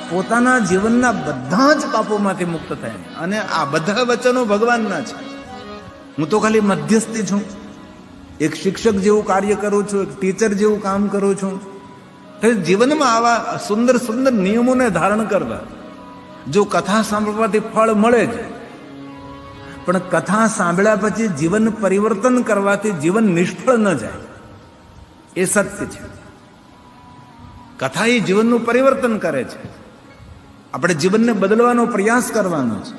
પોતાના જીવનના બધા જ પાપોમાંથી મુક્ત થાય. અને આ બધા વચનો ભગવાનના છે. હું તો ખાલી મધ્યસ્થી છું, એક શિક્ષક જેવું કાર્ય કરું છું, એક ટીચર જેવું કામ કરું છું. જીવનમાં આવા સુંદર સુંદર નિયમોને ધારણ કરવા. જો કથા સાંભળવાથી ફળ મળે છે, પણ કથા સાંભળ્યા પછી જીવન પરિવર્તન કરવાથી જીવન નિષ્ફળ ન જાય, એ સત્ય છે. કથા એ જીવનનું પરિવર્તન કરે છે. આપણે જીવનને બદલવાનો પ્રયાસ કરવાનો છે.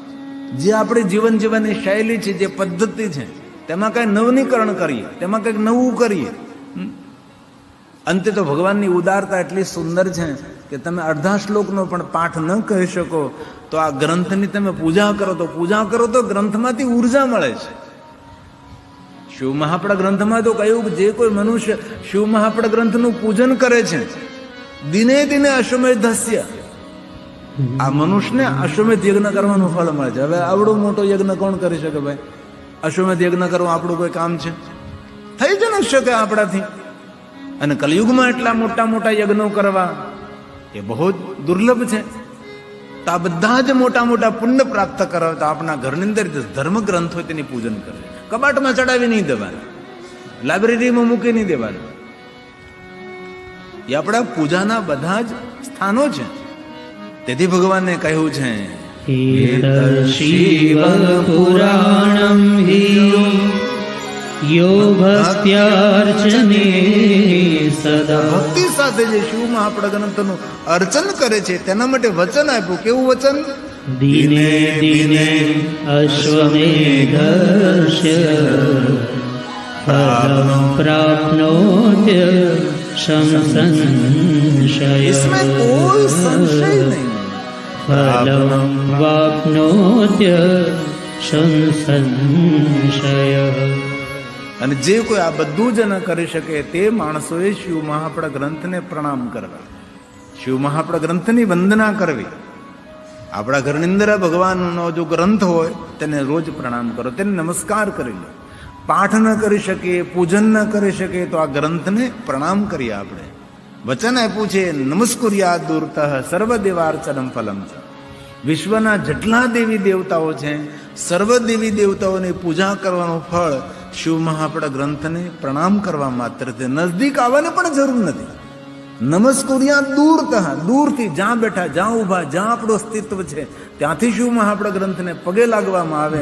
જે આપણી જીવન જીવવાની શૈલી છે, જે પદ્ધતિ છે, તેમાં કંઈ નવનીકરણ કરીએ, તેમાં કંઈક નવું કરીએ. અંતે તો ભગવાનની ઉદારતા એટલી સુંદર છે કે તમે અડધા શ્લોકનો પણ પાઠ ન કહી શકો તો આ ગ્રંથની તમે પૂજા કરો તો ગ્રંથમાંથી ઉર્જા મળે છે. શિવ મહાપડા ગ્રંથમાં તો કહ્યું કે જે કોઈ મનુષ્ય શિવ મહાપડા ગ્રંથનું પૂજન કરે છે, દિને દિને અશ્વમેધસ્ય, આ મનુષ્યને અશ્વમેધ યજ્ઞ કરવાનું ફળ મળે છે. હવે આવડો મોટો યજ્ઞ કોણ કરી શકે ભાઈ? અશ્વમેધ યજ્ઞ કરવું આપણું કોઈ કામ છે? થઈ જ ન શકે આપણાથી. અને કલયુગમાં એટલા મોટા મોટા યજ્ઞો કરવા એ બહુ જ દુર્લભ છે. તો આ બધા જ મોટા મોટા પુણ્ય પ્રાપ્ત કરવા તો આપણા ઘરની અંદર ધર્મ ગ્રંથ હોય તેની પૂજન કરે. કબાટમાં ચડાવી નહીં દેવાનું, લાઇબ્રેરીમાં મૂકી નહીં દેવાનું. એ આપણા પૂજાના બધા જ સ્થાનો છે. તેથી ભગવાને કહ્યું છે, શિવ પુરાણમ યો ભક્ત્યાર્ચને સદા. ભક્તિ સાથે જે શિવ મહાપડા ગ્રંથનું અર્ચન કરે છે તેના માટે વચન આપ્યું. કેવું વચન? દિને દિને અશ્વમેધસ્ય ફલમ પ્રાપ્નોત્ય સંશય. इसमें कोई संशय नहीं. ફલમ વાપ્નોત્ય સંશય. અને જે કોઈ આ બધું જ ન કરી શકે તે માણસોએ શિવ મહાપડા ગ્રંથને પ્રણામ કરવા, શિવ મહાપડા ગ્રંથની વંદના કરવી. આપણા ઘરની અંદર ભગવાનનો જો ગ્રંથ હોય તેને રોજ પ્રણામ કરો, તેને નમસ્કાર કરી લો. પાઠ ન કરી શકીએ, પૂજન ન કરી શકીએ તો આ ગ્રંથને પ્રણામ કરીએ. આપણે વચન આપ્યું છે, નમસ્કુર્યા દૂરતઃ સર્વ દેવાર્ચનમ ફલમ છે. વિશ્વના જેટલા દેવી દેવતાઓ છે, સર્વ દેવી દેવતાઓની પૂજા કરવાનું ફળ શિવ મહાપડા ગ્રંથને પ્રણામ કરવા માત્ર છે. નજદીક આવવાની પણ જરૂર નથી. નમસ્કુર્યા દૂરતઃ, દૂરથી જ્યાં બેઠા, જ્યાં ઊભા, જ્યાં આપણું અસ્તિત્વ છે ત્યાંથી શિવ મહાપડા ગ્રંથને પગે લાગવામાં આવે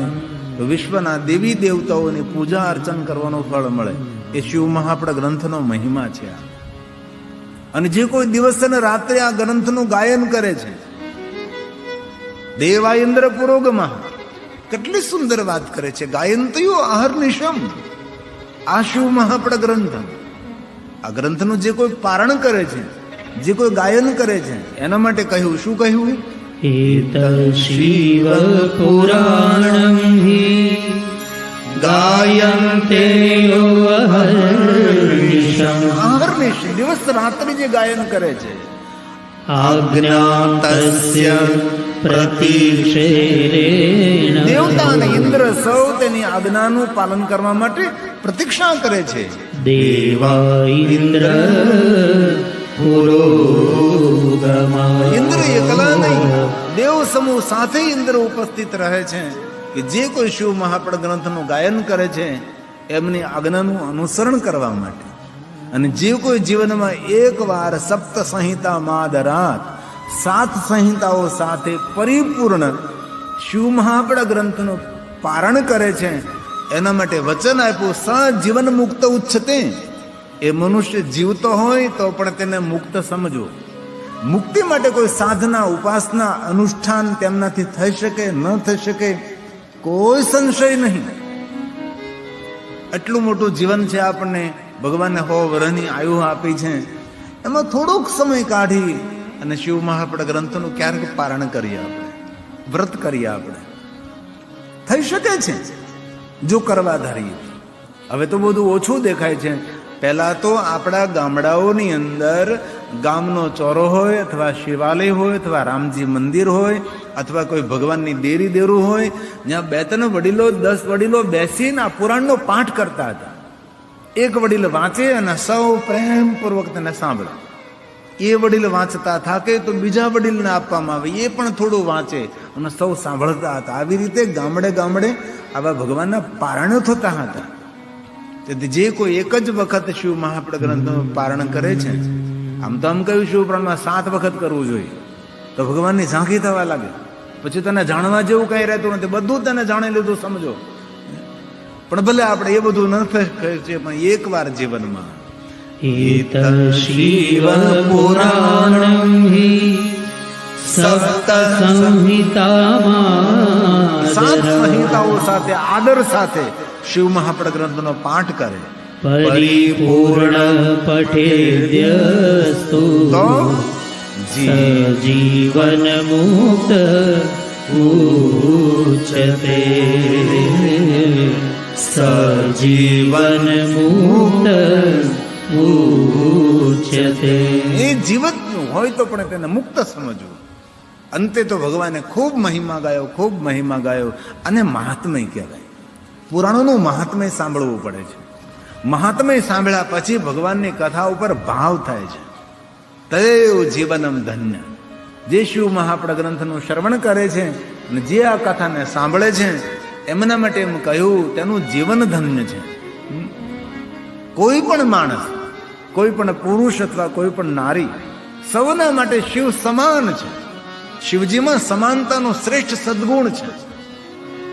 તો વિશ્વના દેવી દેવતાઓની પૂજા અર્ચન કરવાનું ફળ મળે. એ શિવ મહાપડા ગ્રંથનો મહિમા છે. અને જે કોઈ દિવસ અને રાત્રે આ ગ્રંથનું ગાયન કરે છે, દેવાઇન્દ્ર પુરોગમઃ, કેટલી સુંદર વાત કરે છે. ગાયંતયો અહર્નિશમ. આ શિવ મહાપડા ગ્રંથ, આ ગ્રંથનું જે કોઈ પારણ કરે છે, જે કોઈ ગાયન કરે છે એના માટે કહ્યું. શું કહ્યું? એત શિવ પુરાણમ ગાયન્તે અહર્નિશ, દિવસ રાત્રિ જે ગાયન કરે છે. આજ્ઞાતસ્ય પ્રતિક્ષેરેણ. દેવતા અને ઇન્દ્ર સૌ તેની આજ્ઞાનું પાલન કરવા માટે પ્રતીક્ષા કરે છે. દેવા ઇન્દ્ર પુરોગમઃ. ઇન્દ્ર એકલા નહીં, દેવ સમૂહ સાથે ઇન્દ્ર ઉપસ્થિત રહે છે કે જે કોઈ શિવ મહાપડા ગ્રંથનું ગાયન કરે છે એમની આજ્ઞાનું અનુસરણ કરવા માટે. અને જે કોઈ જીવનમાં એકવાર સપ્ત સંહિતા માદરાત, 7 સંહિતાઓ સાથે પરિપૂર્ણ શિવ મહાપડા ગ્રંથનું પારણ કરે છે એના માટે વચન આપ્યું, સ જીવન મુક્ત ઉચ્ચતે. એ મનુષ્ય જીવતો હોય તો પણ તેને મુક્ત સમજો. મુક્તિ માટે કોઈ સાધના, ઉપાસના, અનુષ્ઠાન તેમનાથી થઈ શકે ન થઈ શકે કોઈ સંશય નહીં. એટલું મોટું જીવન છે આપણને ભગવાને 100 વર્ષની આયુ આપી છે, એમાં થોડોક સમય કાઢી અને શિવ મહાપડા ગ્રંથનું ક્યારેક પારણ કરીએ, આપણે વ્રત કરીએ. આપણે થઈ શકે છે જો કરવા ધારીએ. હવે તો બધું ઓછું દેખાય છે. પહેલા તો આપણા ગામડાઓની અંદર ગામનો ચોરો હોય અથવા શિવાલય હોય અથવા રામજી મંદિર હોય અથવા કોઈ ભગવાનની દેરી દેરું હોય, જ્યાં 2-3 વડીલો 10 વડીલો બેસીને આ પુરાણનો પાઠ કરતા હતા. એક વડીલ વાંચે અને સૌ પ્રેમપૂર્વક તેને સાંભળે. એ વડીલ વાંચતા થાકે તો બીજા વડીલને આપવામાં આવે, એ પણ થોડું વાંચે અને સૌ સાંભળતા હતા. આવી રીતે ગામડે ગામડે આવા ભગવાનના પારણો થતા હતા. તેથી જે કોઈ એક જ વખત શિવ મહાપડ ગ્રંથનું પારણ કરે છે, આમ તો આમ કહ્યું શિવ પુરાણમાં 7 વખત કરવું જોઈએ, તો ભગવાનની ઝાંખી થવા લાગે. પછી તને જાણવા જેવું કઈ રહેતું નથી, બધું તને જાણી લીધું સમજો. પણ ભલે આપણે એ બધું ન થઈ છે, પણ એકવાર જીવનમાં એત શિવ પુરાણં હિ સપ્ત સંહિતામાં 7 સંહિતાઓ સાથે આદર સાથે શિવ મહાપડ ગ્રંથનો પાઠ કરે, પરિપૂર્ણ પઠેદ્યસ્તુ તો સજીવન મુક્ત ઉચ્યતે. સજીવન મુક્ત ઉચ્યતે. એ જીવતનું હોય તો પણ તેને મુક્ત સમજવું. અંતે તો ભગવાને ખૂબ મહિમા ગાયો, ખૂબ મહિમા ગાયો, અને મહાત્મય કહેવાય. પુરાણોનું મહાત્મય સાંભળવું પડે છે. મહાત્મય સાંભળ્યા પછી ભગવાનની કથા ઉપર ભાવ થાય છે. તદેવ જીવનમ ધન્ય. જે શિવ મહાપડ ગ્રંથનું શ્રવણ કરે છે અને જે આ કથાને સાંભળે છે, એમના માટે એમ કહ્યું તેનું જીવન ધન્ય છે. કોઈ પણ માણસ, કોઈ પણ પુરુષ અથવા કોઈ પણ નારી, સૌના માટે શિવ સમાન છે. શિવજીમાં સમાનતાનો શ્રેષ્ઠ સદગુણ છે.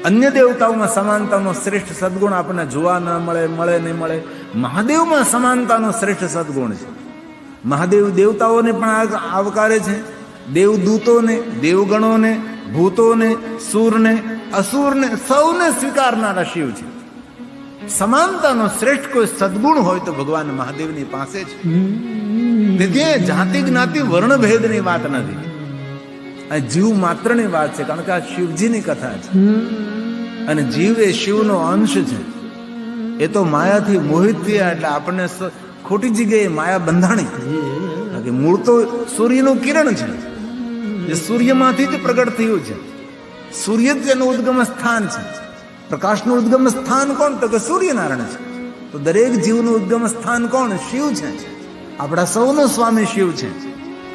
અન્ય દેવતાઓમાં સમાનતાનો શ્રેષ્ઠ સદગુણ આપણને જોવા ન મળે, મળે નહીં મળે. મહાદેવમાં સમાનતાનો શ્રેષ્ઠ સદગુણ છે. મહાદેવ દેવતાઓને પણ આવકારે છે, દેવદૂતોને, દેવગણોને, ભૂતોને, સૂરને, અસુરને, સૌને સ્વીકારનારા શિવ છે. સમાનતાનો શ્રેષ્ઠ કોઈ સદગુણ હોય તો ભગવાન મહાદેવની પાસે છે. તેથી જાતિ જ્ઞાતિ વર્ણ ભેદની વાત નથી, આ જીવ માત્રની વાત છે. કારણ કે આ શિવજીની કથા છે અને જીવ એ શિવનો અંશ છે. એ તો માયાથી મોહિત થયા એટલે આપણને ખોટી જગ્યાએ માયા બંધાણી. મૂળ તો સૂર્યનું કિરણ છે, જે સૂર્યમાંથી જ પ્રગટ થયું છે. સૂર્ય જ તેનું ઉદ્ગમ સ્થાન છે. પ્રકાશનું ઉદ્ગમ સ્થાન કોણ? તો કે સૂર્યનારાયણ છે. તો દરેક જીવનું ઉદ્ગમ સ્થાન કોણ? શિવ છે. આપણા સૌનો સ્વામી શિવ છે.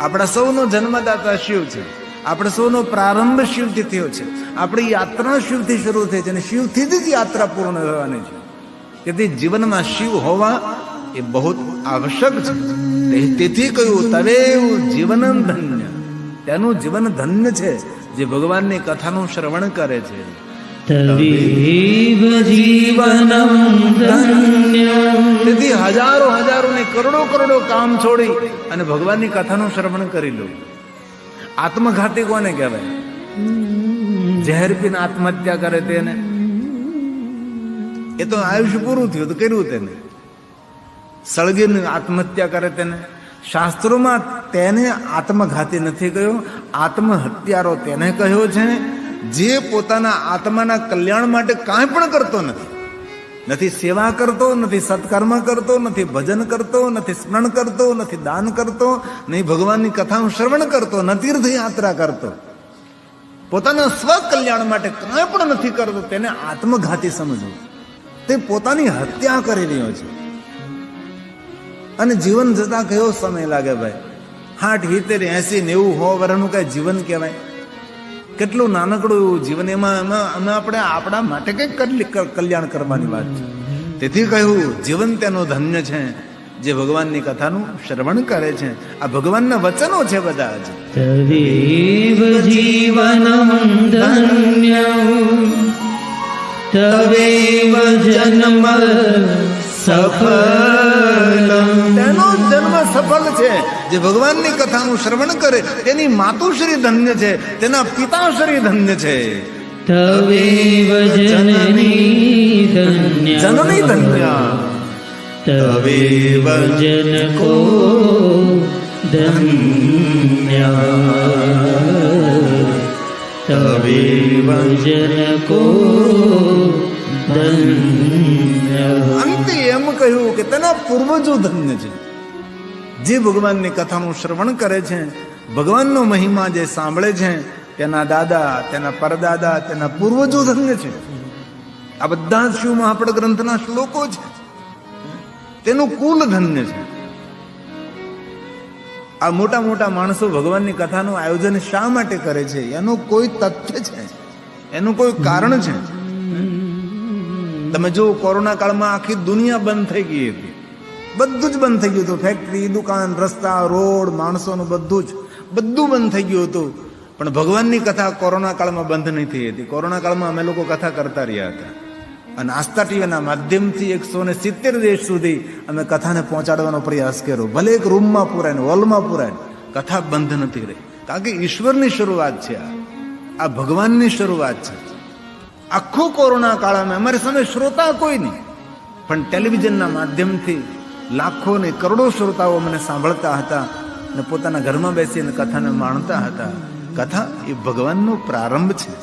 આપણા સૌનો જન્મદાતા શિવ છે. આપણે સૌનો પ્રારંભ શિવથી થયો છે. આપણી યાત્રા શિવથી શરૂ થઈ છે અને શિવથી જ યાત્રા પૂર્ણ થવાની છે. તેથી જીવનમાં શિવ હોવા એ બહુ આવશ્યક છે. તેથી કહ્યું તવેવ જીવન ધન્ય. તેનું જીવન ધન્ય છે જે ભગવાનની કથાનું શ્રવણ કરે છે. તવેવ જીવનમ ધન્ય. તેથી હજારો હજારો ને કરોડો કરોડો કામ છોડી અને ભગવાનની કથાનું શ્રવણ કરી લો. આત્મઘાતી કોને કહેવાય? ઝેર પીને આત્મહત્યા કરે તેને. એ તો આયુષ્ય પૂરું થયું તો કર્યું તેને. સળગીને આત્મહત્યા કરે તેને. શાસ્ત્રોમાં તેને આત્મઘાતી નથી કહ્યો, આત્મહત્યારો તેને કહ્યો છે જે પોતાના આત્માના કલ્યાણ માટે કાંઈ પણ કરતો નથી. નથી સેવા કરતો, નથી સત્કર્મ કરતો, નથી ભજન કરતો, નથી સ્મરણ કરતો, નથી દાન કરતો, નહીં ભગવાનની કથાનું શ્રવણ કરતો, ન તીર્થયાત્રા કરતો. પોતાના સ્વકલ્યાણ માટે કાંઈ પણ નથી કરતો. તેને આત્મઘાતી સમજવું. તે પોતાની હત્યા કરી રહ્યો છે. અને જીવન જતા કયો સમય લાગે ભાઈ? 60, 70, 80, 90, 100 વર્ષનું કઈ જીવન કહેવાય? કેટલું નાનકડું એવું જીવન. એમાં આપણે આપણા માટે કઈક કલ્યાણ કરવાની વાત છે. તેથી કહ્યું જીવન તેનું ધન્ય છે જે ભગવાનની કથાનું શ્રવણ કરે છે. આ ભગવાનના વચનો છે બધા જ. તવેવ જીવનમ ધન્ય તવેવ જન્મ સફલ. તેનો જન્મ સફળ છે જે ભગવાનની કથાનું શ્રવણ કરે. તેની માતુશ્રી ધન્ય છે, તેના પિતાશ્રી ધન્ય છે. તવેવ જનની ધન્ય. જનની ધન્ય. તવેવ જनको ધન્ય. તવેવ જनको ધન્ય. અંતે એમ કહ્યું કે તેના પૂર્વજો ધન્ય છે જે ભગવાનની કથાનું શ્રવણ કરે છે. ભગવાનનો મહિમા જે સાંભળે છે તેના દાદા, તેના પરદાદા, તેના પૂર્વજો ધન્ય છે. આ બધા શિવ મહાપડ ગ્રંથના શ્લોકો છે. તેનું કુલ ધન્ય છે. આ મોટા મોટા માણસો ભગવાનની કથાનું આયોજન શા માટે કરે છે? એનું કોઈ તથ્ય છે, એનું કોઈ કારણ છે? તમે જો કોરોના કાળમાં આખી દુનિયા બંધ થઈ ગઈ હતી, બધું જ બંધ થઈ ગયું હતું. ફેક્ટરી, દુકાન, રસ્તા, રોડ, માણસોનું બધું બંધ થઈ ગયું હતું. પણ ભગવાનની કથા કોરોના કાળમાં બંધ નહીં થઈ હતી. કોરોના કાળમાં અમે લોકો કથા કરતા રહ્યા હતા અને આસ્થા ટીવીના માધ્યમથી 170 દેશ સુધી અમે કથાને પહોંચાડવાનો પ્રયાસ કર્યો. ભલે એક રૂમમાં પુરાય, હોલમાં પુરાય, કથા બંધ નથી રહી. કારણ કે ઈશ્વરની શરૂઆત છે, આ ભગવાનની શરૂઆત છે. આખો કોરોના કાળમાં અમારી સામે શ્રોતા કોઈ નહીં, પણ ટેલિવિઝનના માધ્યમથી લાખો ને કરોડો શ્રોતાઓ મને સાંભળતા હતા અને પોતાના ઘરમાં બેસીને કથાને માણતા હતા. કથા એ ભગવાનનો પ્રારંભ છે.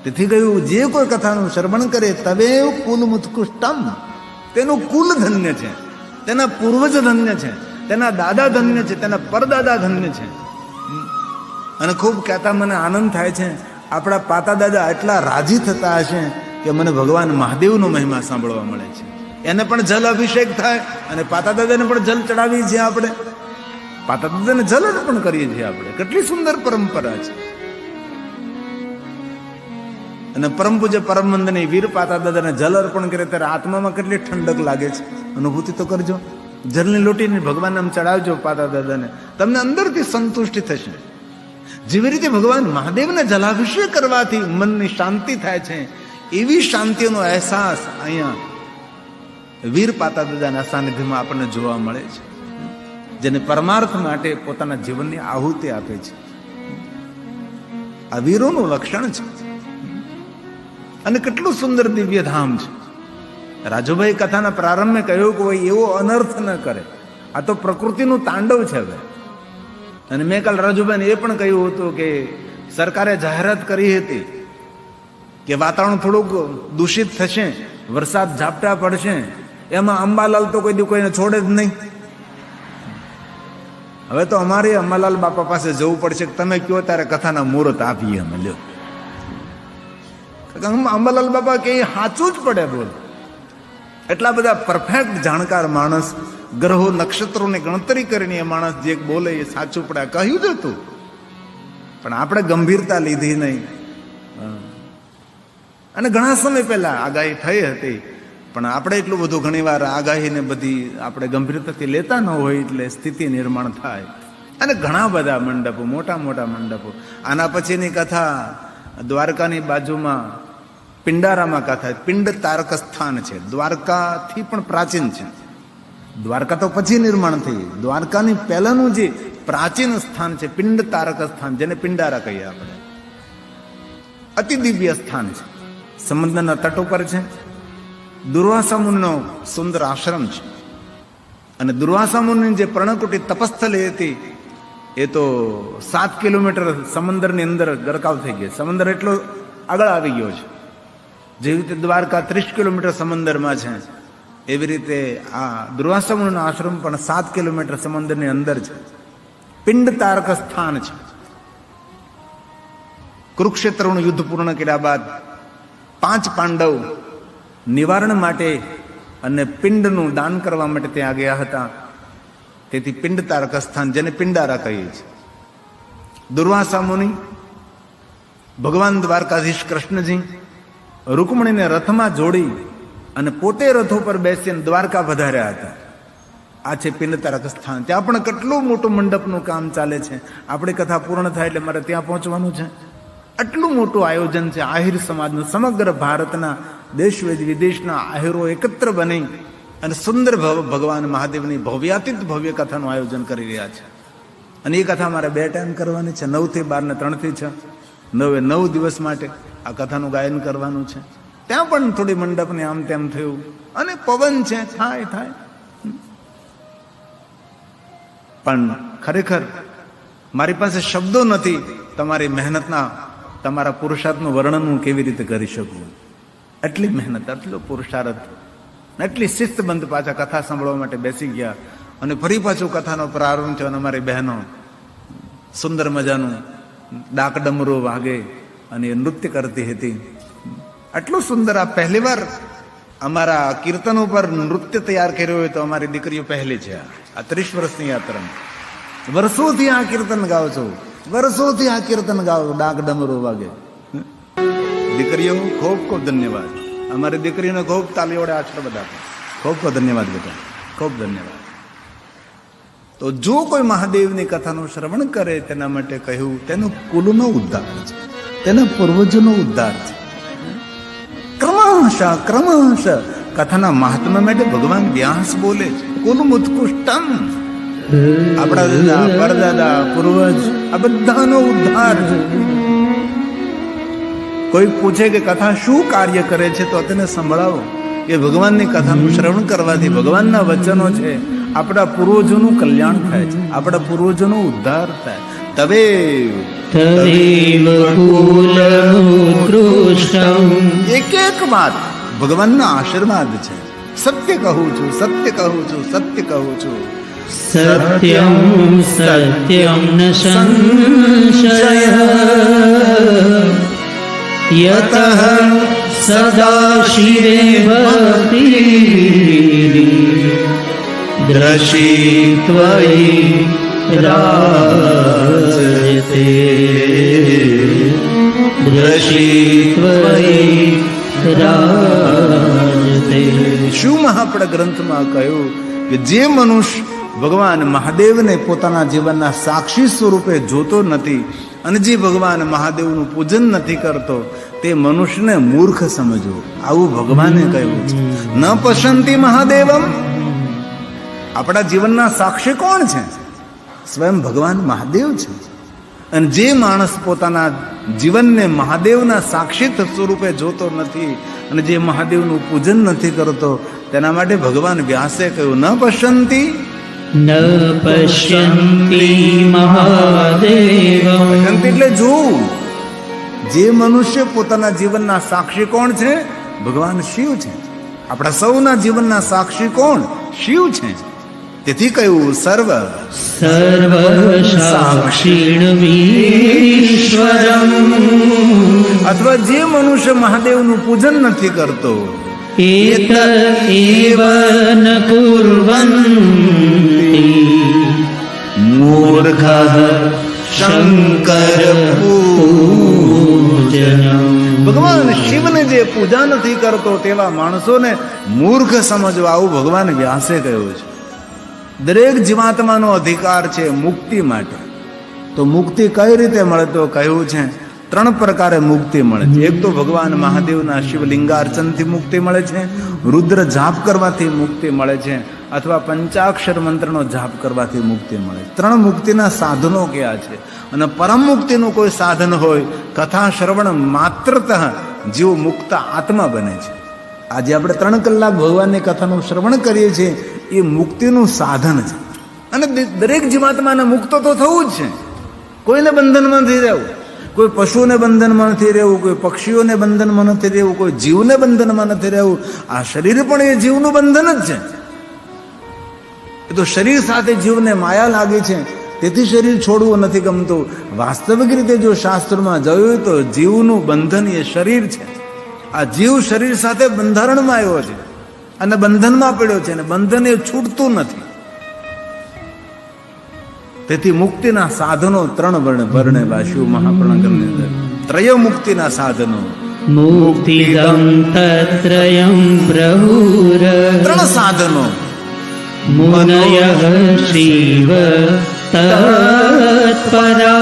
તેથી કહ્યું, જે કોઈ કથાનું શ્રવણ કરે તવે કુલ મુત્કૃષ્ટમ, તેનું કુલ ધન્ય છે, તેના પૂર્વજ ધન્ય છે, તેના દાદા ધન્ય છે, તેના પરદાદા ધન્ય છે. અને ખૂબ કહેતા મને આનંદ થાય છે, આપણા પાતા દાદા એટલા રાજી થતા હશે કે મને ભગવાન મહાદેવનો મહિમા સાંભળવા મળે છે. એને પણ જલ અભિષેક થાય અને પાતા દાદાને પણ જલ ચડાવીએ છીએ આપણે, પાતા દાદાને જલ અર્પણ કરીએ છીએ આપણે. કેટલી સુંદર પરંપરા છે. અને પરમ પૂજ્ય પરમ વંદનીય વીર પાતા દાદાને જલ અર્પણ કરે ત્યારે આત્મામાં કેટલી ઠંડક લાગે છે. અનુભૂતિ તો કરજો. જલની લોટીને ભગવાનને આમ ચડાવજો પાતા દાદાને, તમને અંદરથી સંતુષ્ટિ થશે. જેવી રીતે ભગવાન મહાદેવને જલાભિષેક કરવાથી મનની શાંતિ થાય છે, એવી શાંતિનો અહેસાસ અહીંયા વીર પાતા દાદાના સાનિધ્યમાં આપણને જોવા મળે છે, જેને પરમાર્થ માટે પોતાના જીવનની આહુતિ આપે છે. આ વીરોનું લક્ષણ છે. અને કેટલું સુંદર દિવ્ય ધામ છે. રાજુભાઈ કથાના પ્રારંભે કહ્યું કે ભાઈ એવો અનર્થ ન કરે, આ તો પ્રકૃતિનું તાંડવ છે. હવે અને મેં કાલ રાજુભાઈને એ પણ કહ્યું હતું કે સરકારે જાહેરાત કરી હતી કે વાતાવરણ થોડુંક દૂષિત થશે, વરસાદ ઝાપટા પડશે, એમાં અંબાલાલ તો કોઈ દી કોઈને છોડે જ નહીં. હવે તો અમારે અંબાલાલ બાપા પાસે જવું પડશે કે તમે કયો ત્યારે કથાના મુહૂર્ત આપીએ અમે. લ્યો, અંબાલાલ બાપા કે સાચું જ પડે. બોલ, એટલા બધા પરફેક્ટ જાણકાર માણસ, ગ્રહો નક્ષત્રોની ગણતરી કરીને એ માણસ જે બોલે એ સાચું પડે. કહ્યું જ હતું, પણ આપણે ગંભીરતા લીધી નહીં. અને ઘણા સમય પહેલા આગાહી થઈ હતી, પણ આપણે એટલું બધું ઘણી વાર આગાહીને બધી આપણે ગંભીરતાથી લેતા ન હોય એટલે સ્થિતિ નિર્માણ થાય. અને ઘણા બધા મંડપો, મોટા મોટા મંડપો. આના પછીની કથા દ્વારકાની બાજુમાં પિંડારામાં કથા, પિંડ તારક સ્થાન છે. દ્વારકાથી પણ પ્રાચીન છે. દ્વારકા તો પછી નિર્માણ થઈ, દ્વારકાની પહેલાનું જે પ્રાચીન સ્થાન છે પિંડ તારક સ્થાન, જેને પિંડારા કહીએ આપણે. અતિ દિવ્ય સ્થાન છે, સમુદ્રના તટ ઉપર છે. દુર્વાસા મુનિનો સુંદર આશ્રમ છે. અને દુર્વાસા મુનિની જે પર્ણકુટી તપસ્થલી હતી એ તો 7 કિલોમીટર સમંદરની અંદર ગરકાવ થઈ ગઈ. સમંદર એટલો આગળ આવી ગયો છે. જેવી રીતે દ્વારકા 30 કિલોમીટર સમંદરમાં છે, એવી રીતે આ દુર્વાસા મુનિનો આશ્રમ પણ 7 કિલોમીટર સમંદરની અંદર છે. પિંડ તારક સ્થાન છે. કુરુક્ષેત્રનું યુદ્ધ પૂર્ણ કર્યા બાદ 5 પાંડવ નિવારણ માટે અને પિંડનું દાન કરવા માટે ત્યાં ગયા હતા. તેથી પિંડ તારક સ્થાન, જેને પિંડારા કહીએ છીએ. દુર્વાસા મુનિ, ભગવાન દ્વારકાધીશ કૃષ્ણજી રૂકમણીને રથમાં જોડી અને પોતે રથો પર બેસીને દ્વારકા વધાર્યા હતા. આ છે પિંડ તારક સ્થાન. ત્યાં પણ કેટલું મોટું મંડપનું કામ ચાલે છે. આપણી કથા પૂર્ણ થાય એટલે મારે ત્યાં પહોંચવાનું છે. આટલું મોટું આયોજન છે આહિર સમાજનું. સમગ્ર ભારતના દેશ વિદેશના આહિરો એકત્ર બની અને સુંદર ભગવાન મહાદેવની ભવ્યાતીત ભવ્ય કથાનું આયોજન કરી રહ્યા છે. અને એ કથા મારે 2 ટાઈમ કરવાની છે, 9 થી 12 ને 3 થી 6. 9 દિવસ માટે આ કથાનું ગાયન કરવાનું છે. ત્યાં પણ થોડી મંડપને આમ તેમ થયું અને પવન છે, થાય. પણ ખરેખર મારી પાસે શબ્દો નથી તમારી મહેનતના, તમારા પુરુષાર્થનું વર્ણન હું કેવી રીતે કરી શકું. એટલી મહેનત, આટલો પુરુષાર્થ, એટલી શિસ્તબંધ પાછા કથા સાંભળવા માટે બેસી ગયા. અને ફરી પાછું કથાનો પ્રારંભ થયો અને અમારી બહેનો સુંદર મજાનું ડાક ડમરો વાગે અને એ નૃત્ય કરતી હતી. આટલું સુંદર. આ પહેલી વાર અમારા કીર્તન ઉપર નૃત્ય તૈયાર કર્યું હોય તો અમારી દીકરીઓ પહેલી છે. આ 30 વર્ષની યાત્રા વર્ષોથી આ કીર્તન ગાઓ છો, વર્ષોથી આ કીર્તન ગાઓ, ડાક ડમરો વાગે. દીકરીઓ ખૂબ ખૂબ ધન્યવાદ. અમારી દીકરીને ખૂબ તાલી વડે આશીર્વાદ આપો. ખૂબ ખૂબ ધન્યવાદ બેટા, ખૂબ ધન્યવાદ. તો જો કોઈ મહાદેવની કથાનું શ્રવણ કરે તેના માટે કહ્યું તેનું કુલનો ઉદ્ધાર છે, તેના પૂર્વજોનો ઉદ્ધાર છે. ક્રમશ કથાના મહાત્મા માટે ભગવાન વ્યાસ બોલે છે કુલમ ઉત્કૃષ્ટમ. આપણા દાદા, પરદાદા, પૂર્વજ આ બધાનો ઉદ્ધાર છે. કોઈ પૂછે કે કથા શું કાર્ય કરે છે તો તેને સંભળાવો કે ભગવાનની કથાનું શ્રવણ કરવાથી ભગવાનના વચનો છે, આપણા પૂર્વજોનું કલ્યાણ થાય છે, આપણા પૂર્વજોનો ઉદ્ધાર થાય. તદેવ કુલમુત્કૃષ્ટમ. એક એક વાત ભગવાનના આશીર્વાદ છે. સત્ય કહું છું, સત્ય કહું છું, સત્ય કહું છું. સત્યમ સત્યમ ન સંશયઃ યતઃ સદા શિવે ભક્તિ દ્રશી ત્વયિ રાજતે દ્રશી ત્વયિ રાજતે. શું મહાપડ ગ્રંથમાં કહ્યું કે જે મનુષ્ય ભગવાન મહાદેવને પોતાના જીવનના સાક્ષી સ્વરૂપે જોતો નથી અને જે ભગવાન મહાદેવનું પૂજન નથી કરતો તે મનુષ્યને મૂર્ખ સમજવો, આવું ભગવાને કહ્યું છે. ન પશ્યંતિ મહાદેવમ. આપણા જીવનના સાક્ષી કોણ છે? સ્વયં ભગવાન મહાદેવ છે. અને જે માણસ પોતાના જીવનને મહાદેવના સાક્ષી સ્વરૂપે જોતો નથી અને જે મહાદેવનું પૂજન નથી કરતો તેના માટે ભગવાન વ્યાસે કહ્યું ન પશ્યંતિ. ન પશ્યન્તિ મહાદેવમ. પશ્યંતિ એટલે જોવું. જે મનુષ્ય પોતાના જીવનના સાક્ષી કોણ છે? ભગવાન શિવ છે. આપણા સૌના જીવનના સાક્ષી કોણ? શિવ છે. તેથી કહ્યું સર્વ સાક્ષીણમીશ્વરમ. અથવા જે મનુષ્ય મહાદેવનું પૂજન નથી કરતો એત એવ ન કુર્વન્તિ મૂર્ખઃ શંકર પૂજનમ. ભગવાન શિવને જે પૂજા નથી કરતો તેવા માણસોને મૂર્ખ સમજવા, આવું ભગવાન વ્યાસે કહ્યું છે. દરેક જીવાત્માનો અધિકાર છે મુક્તિ માટે. તો મુક્તિ કઈ રીતે મળે? તો કહ્યું છે 3 પ્રકારે મુક્તિ મળે છે. એક તો ભગવાન મહાદેવના શિવલિંગાર્ચનથી મુક્તિ મળે છે, રુદ્ર જાપ કરવાથી મુક્તિ મળે છે, અથવા પંચાક્ષર મંત્રનો જાપ કરવાથી મુક્તિ મળે છે. 3 મુક્તિના સાધનો કયા છે? અને પરમ મુક્તિનું કોઈ સાધન હોય, કથા શ્રવણ માત્રતઃ જીવ મુક્ત આત્મા બને છે. આજે આપણે 3 કલાક ભગવાનની કથાનું શ્રવણ કરીએ છીએ, એ મુક્તિનું સાધન છે. અને દરેક જીવાત્માને મુક્ત તો થવું જ છે. કોઈને બંધનમાં નથી રહેવું, કોઈ પશુને બંધનમાં નથી રહેવું, કોઈ પક્ષીઓને બંધનમાં નથી રહેવું, કોઈ જીવને બંધનમાં નથી રહેવું. આ શરીર પણ એ જીવનું બંધન જ છે. એ તો શરીર સાથે જીવને માયા લાગી છે, તેથી શરીર છોડવું નથી ગમતું. વાસ્તવિક રીતે જો શાસ્ત્રમાં જોયું તો જીવનું બંધન એ શરીર છે. આ જીવ શરીર સાથે બંધારણમાં આવ્યો છે અને બંધનમાં પડ્યો છે, અને બંધન એ છૂટતું નથી. તેથી મુક્તિના સાધનો 3 વર્ણે ભાષ્યું મહાપ્રણગણની અંદર. ત્રય મુક્તિના સાધનો. મુક્તિદં તત્રયં પ્રભુર. 3 સાધનો. મુનયઃ શિવ તત્પરા.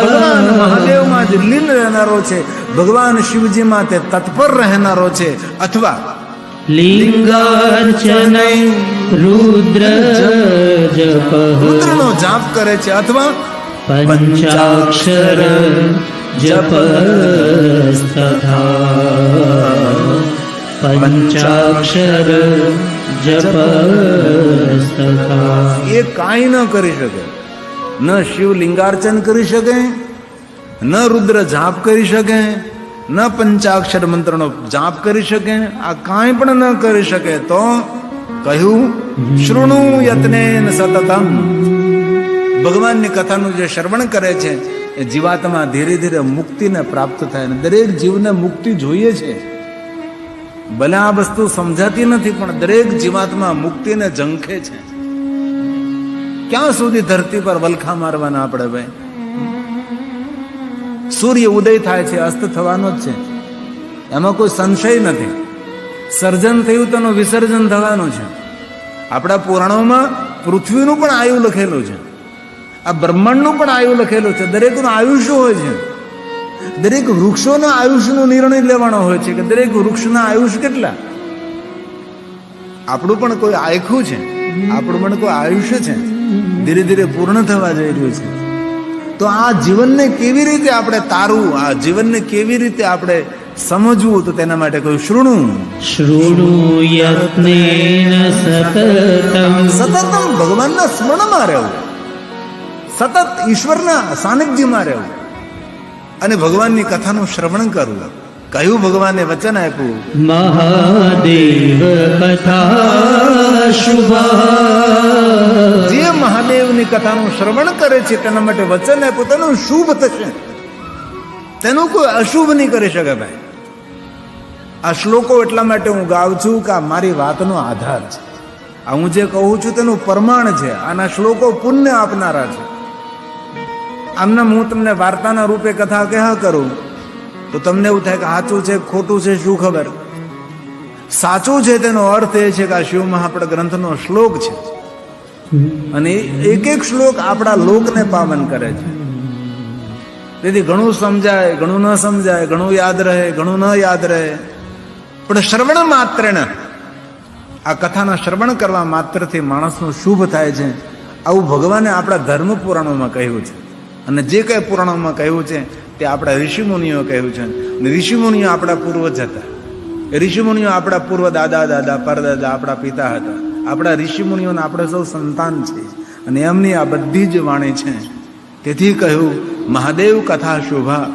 ભગવાન મહાદેવમાં જ લીન રહેનારો છે, ભગવાન શિવજીમાં તે તત્પર રહેનારો છે, અથવા લિંગાર્ચન રુદ્ર જપ રુદ્રનો જાપ કરે છે, અથવા પંચાક્ષર જપ તથા પંચાક્ષર જપ તથા. એ કાંઈ ન કરી શકે. ન શિવલિંગાર્ચન કરી શકે, ન રુદ્ર જાપ કરી શકે, ન પંચાક્ષર મંત્રનો જાપ કરી શકે. આ કાંઈ પણ ન કરી શકે તો કહ્યું શૃણુ યત્નેન સતતમ. ભગવાનની કથાનું જે શ્રવણ કરે છે એ જીવાત્મા ધીરે ધીરે મુક્તિને પ્રાપ્ત થાય. અને દરેક જીવને મુક્તિ જોઈએ છે. ભલે આ વસ્તુ સમજાતી નથી, પણ દરેક જીવાત્મા મુક્તિને ઝંખે છે. ક્યાં સુધી ધરતી પર વલખા મારવાના આપણે ભાઈ? સૂર્ય ઉદય થાય છે, અસ્ત થવાનો જ છે, એમાં કોઈ સંશય નથી. સર્જન થયું તેનું વિસર્જન થવાનું છે. આપણા પુરાણોમાં પૃથ્વીનું પણ આયુ લખેલું છે, આ બ્રહ્માંડનું પણ આયુ લખેલું છે. દરેકનું આયુષ્ય હોય છે. દરેક વૃક્ષોના આયુષ્યનો નિર્ણય લેવાનો હોય છે કે દરેક વૃક્ષના આયુષ્ય કેટલા. આપણું પણ કોઈ આયખું છે, આપણું પણ કોઈ આયુષ્ય છે, ધીરે ધીરે પૂર્ણ થવા જઈ રહ્યું છે. તો આ જીવનને કેવી રીતે આપણે તારવું, આ જીવનને કેવી રીતે આપણે સમજવું, તો તેના માટે કહ્યું શૃણુ શૃણુ યત્નેન સતતમ સતતમ ભગવાનના સ્મરણમાં રહેવું, સતત ઈશ્વરના સાનિધ્યમાં રહેવું અને ભગવાનની કથાનું શ્રવણ કરવું. કયું ભગવાને વચન આપ્યું? મહાદેવ કથા શુભા. જે મહાદેવની કથાનું શ્રવણ કરે છે તેના માટે વચન આપ્યું, તેનું શુભ થશે, તેનું કોઈ અશુભ નહીં કરી શકે ભાઈ. આ શ્લોકો એટલા માટે હું ગાઉં છું કે આ મારી વાતનો આધાર છે. આ હું જે કહું છું તેનું પ્રમાણ છે. આના શ્લોકો પુણ્ય આપનારા છે. આમને હું તમને વાર્તાના રૂપે કથા કહ્યા કરું તો તમને એવું થાય કે સાચું છે ખોટું છે શું ખબર. સાચું છે તેનો અર્થ એ છે કે આ શિવ મહાપડ ગ્રંથનો શ્લોક છે અને એક એક શ્લોક આપણા લોકને પાવન કરે છે. તેથી ઘણું સમજાય, ઘણું ન સમજાય, ઘણું યાદ રહે, ઘણું ન યાદ રહે, પણ શ્રવણ માત્ર આ કથાના શ્રવણ કરવા માત્રથી માણસનું શુભ થાય છે. આવું ભગવાને આપણા ધર્મ પુરાણોમાં કહ્યું છે. અને જે કંઈ પુરાણોમાં કહ્યું છે તે આપણા ઋષિમુનિઓ કહ્યું છે. અને ઋષિમુનિઓ આપણા પૂર્વજ હતા. ઋષિમુનિઓ આપણા પૂર્વ દાદા દાદા પરદાદા આપણા પિતા હતા. આપણા ઋષિમુનિઓના આપણે સૌ સંતાન છે અને એમની આ બધી જ વાણી છે. તેથી કહ્યું મહાદેવ કથા શોભા,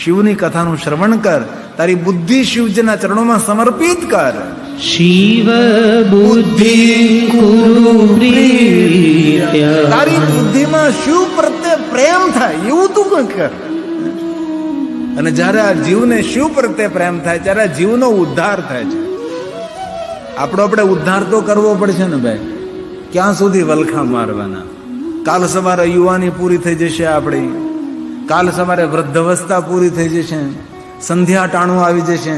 શિવની કથાનું શ્રવણ કર, તારી બુદ્ધિ શિવજીના ચરણોમાં સમર્પિત કર. શિવ બુદ્ધિ કુરુ પ્રીત્યા. તારી બુદ્ધિમાં શિવ પ્રત્યે પ્રેમ થાય એવું તું કંઈક કર. અને જ્યારે આ જીવને શિવ પ્રત્યે પ્રેમ થાય ત્યારે આ જીવનો ઉદ્ધાર થાય છે. આપણે ઉદ્ધાર તો કરવો પડશે ને ભાઈ. ક્યાં સુધી વલખા મારવાના? કાલ સવારે યુવાની પૂરી થઈ જશે આપણી, કાલ સવારે વૃદ્ધાવસ્થા પૂરી થઈ જશે, સંધ્યા ટાણું આવી જશે,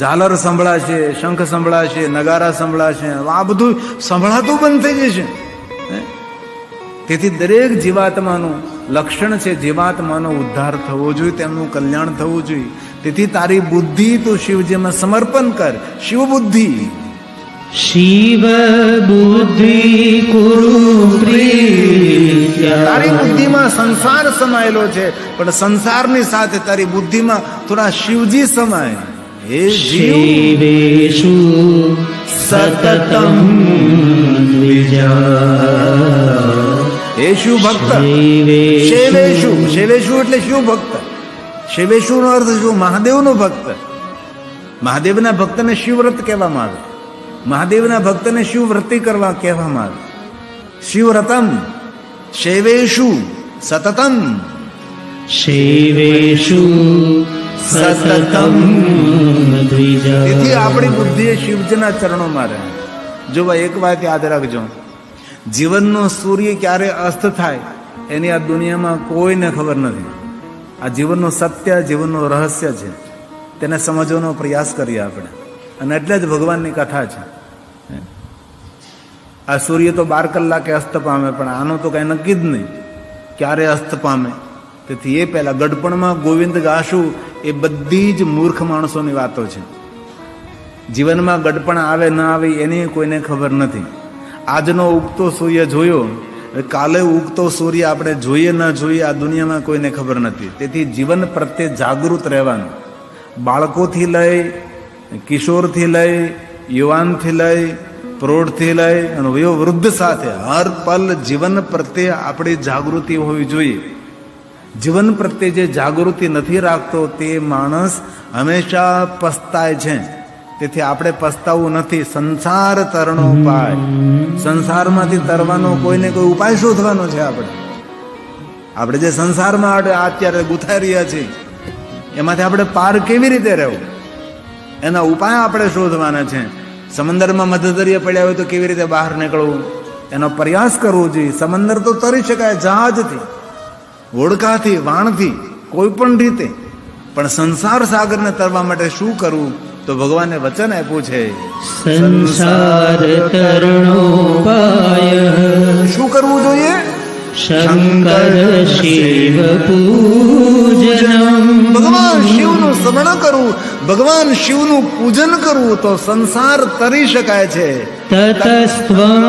ઝાલર સંભળાશે, શંખ સંભળાશે, નગારા સંભળાશે, આ બધું સંભળાતું બંધ થઈ જશે. તેથી દરેક જીવાત્માનું લક્ષણ છે જીવાત્માનો ઉદ્ધાર થવો જોઈએ, તેમનું કલ્યાણ થવું જોઈએ. તેથી તારી બુદ્ધિ તું શિવજીમાં સમર્પણ કર. શિવ બુદ્ધિ, શિવ બુદ્ધિ કુરુ પ્રીત્યા. તારી બુદ્ધિમાં સંસાર સમાયેલો છે પણ સંસારની સાથે તારી બુદ્ધિમાં થોડા શિવજી સમાય. હે જીવ, શિવેષુ સતતમ દ્વિજા. હે શિવ ભક્ત, શૈવેશુ, શૈવેશુ એટલે શિવ ભક્ત. શૈવેશુ નો અર્થ શું? મહાદેવનો ભક્ત. મહાદેવના ભક્તને શિવવ્રત કહેવામાં આવે. મહાદેવના ભક્તને શિવવ્રતી કરવા કહેવામાં આવે. શિવવ્રતમ શૈવેશુ સતતમ. શિવેષુ સતતમ દ્વિજા. તેથી આપણી બુદ્ધિ એ શિવજીના ચરણોમાં રહે. જો એક વાત યાદ રાખજો, જીવનનો સૂર્ય ક્યારે અસ્ત થાય એની આ દુનિયામાં કોઈને ખબર નથી. આ જીવનનું સત્ય, જીવનનું રહસ્ય છે. તેને સમજવાનો પ્રયાસ કરીએ આપણે. અને એટલે જ ભગવાનની કથા છે. આ સૂર્ય તો 12 કલાકે અસ્ત પામે, પણ આનું તો કાંઈ નક્કી જ નહીં ક્યારે અસ્ત પામે. તેથી એ પહેલા ગડપણમાં ગોવિંદ ગાશું એ બધી જ મૂર્ખ માણસોની વાતો છે. જીવનમાં ગડપણ આવે ન આવે એની કોઈને ખબર નથી. આજનો ઉગતો સૂર્ય જોયો, કાલે ઉગતો સૂર્ય આપણે જોઈએ ન જોઈએ આ દુનિયામાં કોઈને ખબર નથી. તેથી જીવન પ્રત્યે જાગૃત રહેવાનું. બાળકોથી લઈ, કિશોરથી લઈ, યુવાનથી લઈ, પ્રૌઢથી લઈ અને વૃદ્ધ સાથે હર પલ જીવન પ્રત્યે આપણી જાગૃતિ હોવી જોઈએ. જીવન પ્રત્યે જે જાગૃતિ નથી રાખતો તે માણસ હંમેશા પસ્તાય છે. તેથી આપણે પસ્તાવું નથી. સંસાર તરણો ઉપાય, સંસારમાંથી તરવાનો કોઈને કોઈ ઉપાય શોધવાનો છે. આપણે જે સંસારમાં અત્યારે ગુથાઈ રહ્યા છીએ એમાંથી આપણે પાર કેવી રીતે રહેવું એના ઉપાય આપણે શોધવાના છે. સમંદરમાં મધદરિયે પડ્યા હોય તો કેવી રીતે બહાર નીકળવું, એનો પ્રયાસ કરવો જોઈએ. સમંદર તો તરી શકાય જહાજથી, હોડકાથી, વાણથી, કોઈ પણ રીતે, પણ સંસાર સાગરને તરવા માટે શું કરવું? તો ભગવાને વચન આપ્યું છે સંસાર તરણોપાય શું કરવું જોઈએ? શંકર શિવ પૂજનમ. ભગવાન શિવનું સ્મરણ કરવું, ભગવાન શિવનું પૂજન કરવું તો સંસાર તરી શકાય છે. તતસ્ત્વં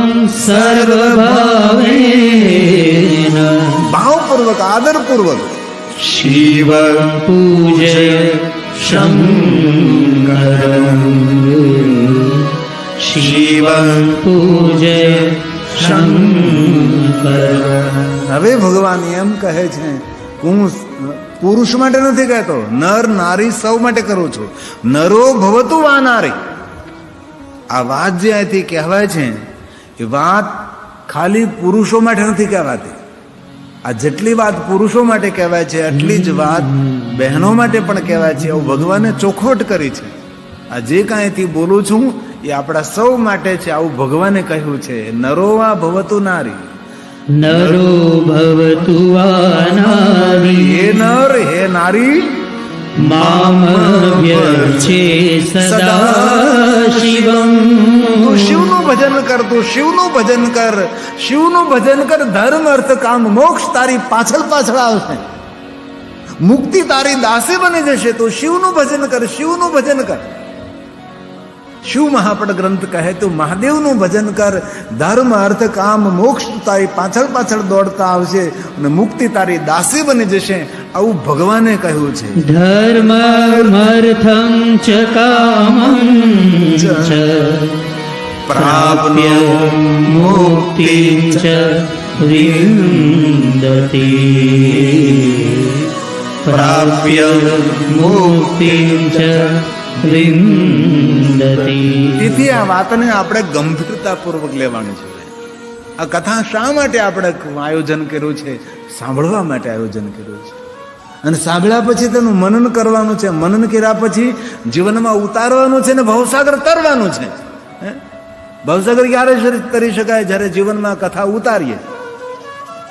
સર્વભાવેન ભાવપૂર્વક, આદરપૂર્વક શિવ પૂજય શંકરં શિવ પૂજય શંકરં. હવે ભગવાન એમ કહે છે હું પુરુષ માટે નથી કહેતો, નર નારી સૌ માટે કરું છું. નરો ભવતુ વા નારી. આ વાત જે અહીંથી કહેવાય છે એ વાત ખાલી પુરુષો માટે નથી કહેવાતી. આ જેટલી વાત પુરુષો માટે કહેવાય છે એટલી જ વાત બહેનો માટે પણ કહેવાય છે. એવું ભગવાને ચોખવટ કરી છે. આ જે કાંઈથી બોલું છું એ આપણા સૌ માટે છે, આવું ભગવાને કહ્યું છે. નરો વા ભવતુ નારી. નરો ભવતુ વા નારી. હે નર હે નારી મામ વ્યર્ચે સદા શિવમ. તું શિવનું ભજન કર, તું શિવનું ભજન કર, શિવનું ભજન કર. ધર્મ અર્થ કામ મોક્ષ તારી પાછળ પાછળ આવશે, મુક્તિ તારી દાસે બની જશે. તું શિવનું ભજન કર, શિવનું ભજન કર. શિવ મહાપડ ગ્રંથ કહે તું મહાદેવનું ભજન કર. ધર્મ અર્થ કામ મોક્ષ તારી પાછળ પાછળ દોડતા આવશે અને મુક્તિ તારી દાસી બની જશે. આવું ભગવાને કહ્યું છે. ધર્મમર્થં ચ કામં ચ પ્રાપ્ય મુક્તિં ચ વિંદતિ. પ્રાપ્ય મુક્તિં ચ વિંદતિ. તેથી આ વાતને આપણે ગંભીરતાપૂર્વક લેવાની છે. આ કથા શા માટે આપણે આયોજન કર્યું છે? સાંભળવા માટે આયોજન કર્યું છે. અને સાંભળ્યા પછી તેનું મનન કરવાનું છે. મનન કર્યા પછી જીવનમાં ઉતારવાનું છે ને ભવસાગર તરવાનું છે. ભવસાગર ક્યારે તરી શકાય? જ્યારે જીવનમાં કથા ઉતારીએ.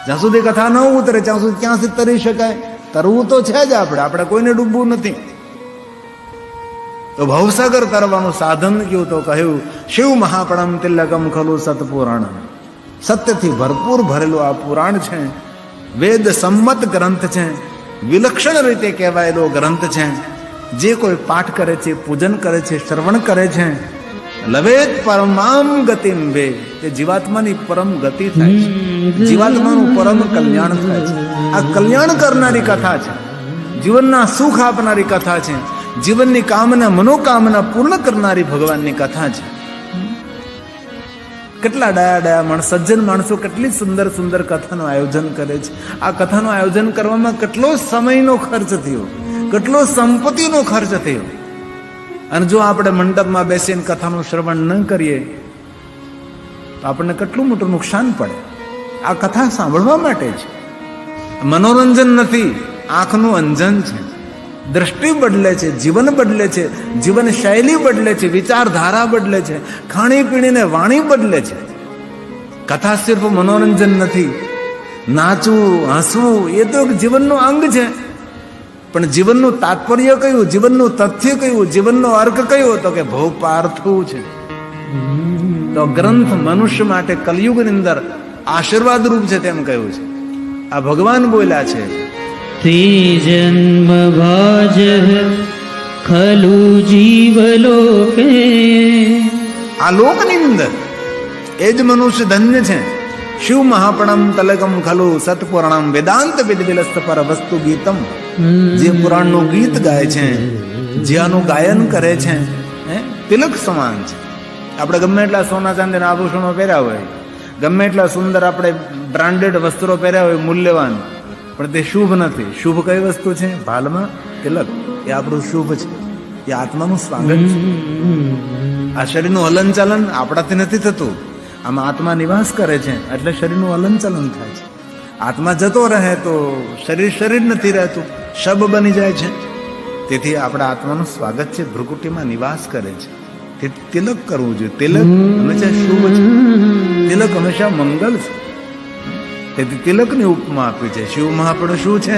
જ્યાં સુધી કથા ન ઉતરે ત્યાં સુધી ક્યાં સુધી તરી શકાય? તરવું તો છે જ. આપણે કોઈને ડૂબવું નથી. તો ભવસાગર તરવાનું સાધન કયું? તો કહ્યું શિવ મહાપણમ તિલકમ ખલુ સતપુરાણ. સત્યથી ભરપૂર ભરેલું આ પુરાણ છે. વેદ સંમત ગ્રંથ છે, વિલક્ષણ રીતે કહેવાયેલો ગ્રંથ છે. જે કોઈ પાઠ કરે છે, પૂજન કરે છે, શ્રવણ કરે છે, લવેત પરમામ ગતિમ વે, તે જીવાત્માની પરમ ગતિ થાય છે, જીવાત્માનું પરમ કલ્યાણ થાય છે. આ કલ્યાણ કરનારી કથા છે, જીવનના સુખ આપનારી કથા છે, જીવનની કામના મનોકામના પૂર્ણ કરનારી ભગવાનની કથા છે. કેટલા ડાયા માણસ, સજ્જન માણસો કેટલી સુંદર સુંદર કથાનું આયોજન કરે છે. આ કથાનું આયોજન કરવામાં કેટલો સમયનો ખર્ચ થયો, કેટલો સંપત્તિનો ખર્ચ થયો. અને જો આપણે મંડપમાં બેસીને કથાનું શ્રવણ ન કરીએ તો આપણને કેટલું મોટું નુકસાન પડે. આ કથા સાંભળવા માટે છે, મનોરંજન નથી, આંખનું અંજન છે. દ્રષ્ટિ બદલે છે, જીવન બદલે છે, જીવન શૈલી બદલે છે, વિચારધારા બદલે છે, ખાણીપીણીને વાણી બદલે છે. કથા સિર્ફ મનોરંજન નથી. નાચવું, હસવું એ તો એક જીવનનું અંગ છે, પણ જીવનનું તાત્પર્ય કયું, જીવનનું તથ્ય કયું, જીવનનો અર્ક કયો? તો કે ભવ પાર્થવું છે. તો ગ્રંથ મનુષ્ય માટે કલયુગની અંદર આશીર્વાદ રૂપ છે તેમ કહ્યું છે. આ ભગવાન બોલ્યા છે તે જન્મ ભાજ ખલુ જીવલોકે. આ લોકની અંદર એ જ મનુષ્ય ધન્ય છે. શિવ મહાપણમ તલકમ ખલુ સતપુરાણમ વેદાંત વિદવિલસ્ત પર વસ્તુ ગીતમ. જે પુરાણનું ગીત ગાય છે, જે આનું ગાયન કરે છે, તિલક સમાન છે. આપણે ગમે એટલા સોના ચાંદીના આભૂષણો પહેર્યા હોય, ગમે એટલા સુંદર આપણે બ્રાન્ડેડ વસ્ત્રો પહેર્યા હોય, મૂલ્યવાન, પણ તે શુભ નથી. શુભ કઈ વસ્તુ છે? ભાલમાં તિલક. એ આપણું શુભ છે, એ આત્માનું સ્વાગત છે. આ શરીરનું હલનચલન આપણાથી નથી થતું, આમાં આત્મા નિવાસ કરે છે એટલે શરીરનું હલનચલન થાય છે. આત્મા જતો રહે તો શરીર નથી રહેતું, શબ બની જાય છે. તેથી આપણા આત્માનું સ્વાગત છે, ભ્રુકુટીમાં નિવાસ કરે છે. તે તિલક કરવું જોઈએ. તિલક હંમેશા શુભ છે, તિલક હંમેશા મંગલ છે. તેથી તિલકની ઉપમા આપી છે. શિવમાં આપણે શું છે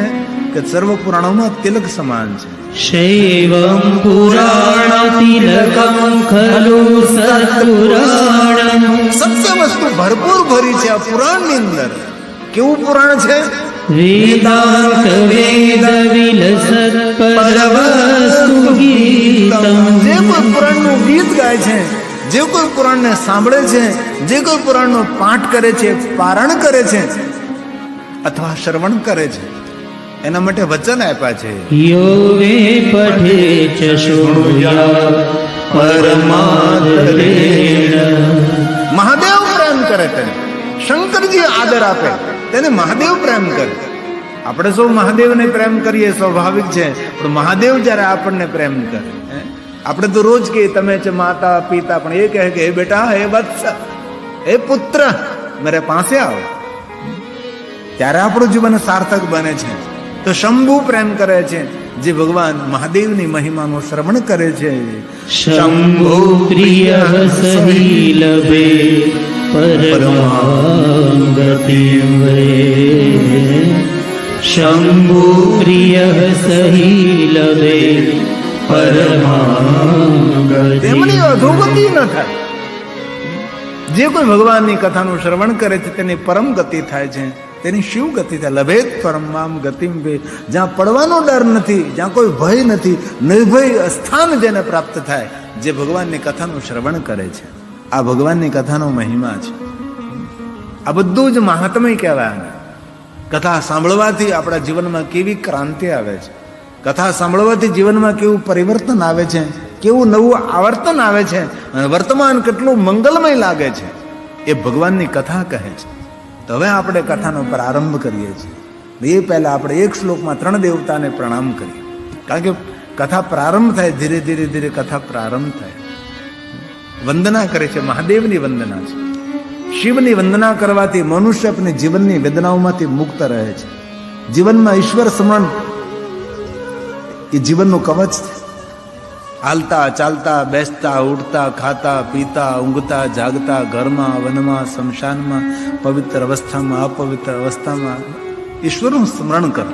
કે સર્વ પુરાણોમાં તિલક સમાન છે. શૈવમ પુરાણ તિલકમ ખલુ સત્પુરાણમ. સત્ય વસ્તુ ભરપૂર ભરી છે આ પુરાણની અંદર. કેવું પુરાણ છે? વેદાંત વેદ વિલસત પરવસ્તુ ગીતમ. જે કોઈ પુરાણનું ગીત ગાય છે, જે કોઈ પુરાણને સાંભળે છે, જે કોઈ પુરાણનો પાઠ કરે છે, પારણ કરે છે અથવા શ્રવણ કરે છે, એના માટે વચન આપ્યા છે. યો વે પઠે ચ શૃણુયાત પરમાદરેણ. મહાદેવ પ્રેમ કરે તેને, શંકરજી આદર આપે તેને મહાદેવ પ્રેમ કરે. આપણે સૌ મહાદેવને પ્રેમ કરીએ સ્વાભાવિક છે, પણ મહાદેવ જ્યારે આપણને પ્રેમ કરે, આપણે તો રોજ કહીએ તમે છે માતા પિતા, પણ એ કહે કે હે બેટા, હે વત્સ, હે પુત્ર, મેરે પાસે આવો. ત્યારે આપણું જીવન સાર્થક બને છે. તો શંભુ પ્રેમ કરે છે જે ભગવાન મહાદેવની મહિમાનું શ્રવણ કરે છે. શંભુ પ્રિય સહીલભે પરમાંગતિમ વે. શંભુ પ્રિય સહીલભે પરમાંગતિમ. તેમની અધોગતિ ન થાય. જે કોઈ ભગવાનની કથાનું શ્રવણ કરે છે તેની પરમ ગતિ થાય છે, તેની શિવ ગતિ થાય. લભેત પરમામ ગતિમ વે. જ્યાં પડવાનો ડર નથી, જ્યાં કોઈ ભય નથી, નિર્ભય સ્થાન જેને પ્રાપ્ત થાય, જે ભગવાનની કથાનું શ્રવણ કરે છે. આ ભગવાનની કથાનો મહિમા છે. આ બધું જ મહાત્મય કહેવાય. કથા સાંભળવાથી આપણા જીવનમાં કેવી ક્રાંતિ આવે છે, કથા સાંભળવાથી જીવનમાં કેવું પરિવર્તન આવે છે, કેવું નવું આવર્તન આવે છે, અને વર્તમાન કેટલું મંગલમય લાગે છે, એ ભગવાનની કથા કહે છે. તો હવે આપણે કથાનો પ્રારંભ કરીએ છીએ. એ પહેલા આપણે એક શ્લોકમાં 3 દેવતાને પ્રણામ કરીએ. કારણ કે કથા પ્રારંભ થાય, ધીરે ધીરે ધીરે કથા પ્રારંભ થાય. વંદના કરે છે, મહાદેવની વંદના છે. શિવની વંદના કરવાથી મનુષ્ય આપણી જીવનની વેદનાઓમાંથી મુક્ત રહે છે. જીવનમાં ઈશ્વર સ્મરણ એ જીવનનું કવચ છે. હાલતા ચાલતા, બેસતા ઉઠતા, ખાતા પીતા, ઊંઘતા જાગતા, ઘરમાં વનમાં શમશાનમાં, પવિત્ર અવસ્થામાં અપવિત્ર અવસ્થામાં ઈશ્વરનું સ્મરણ કરો.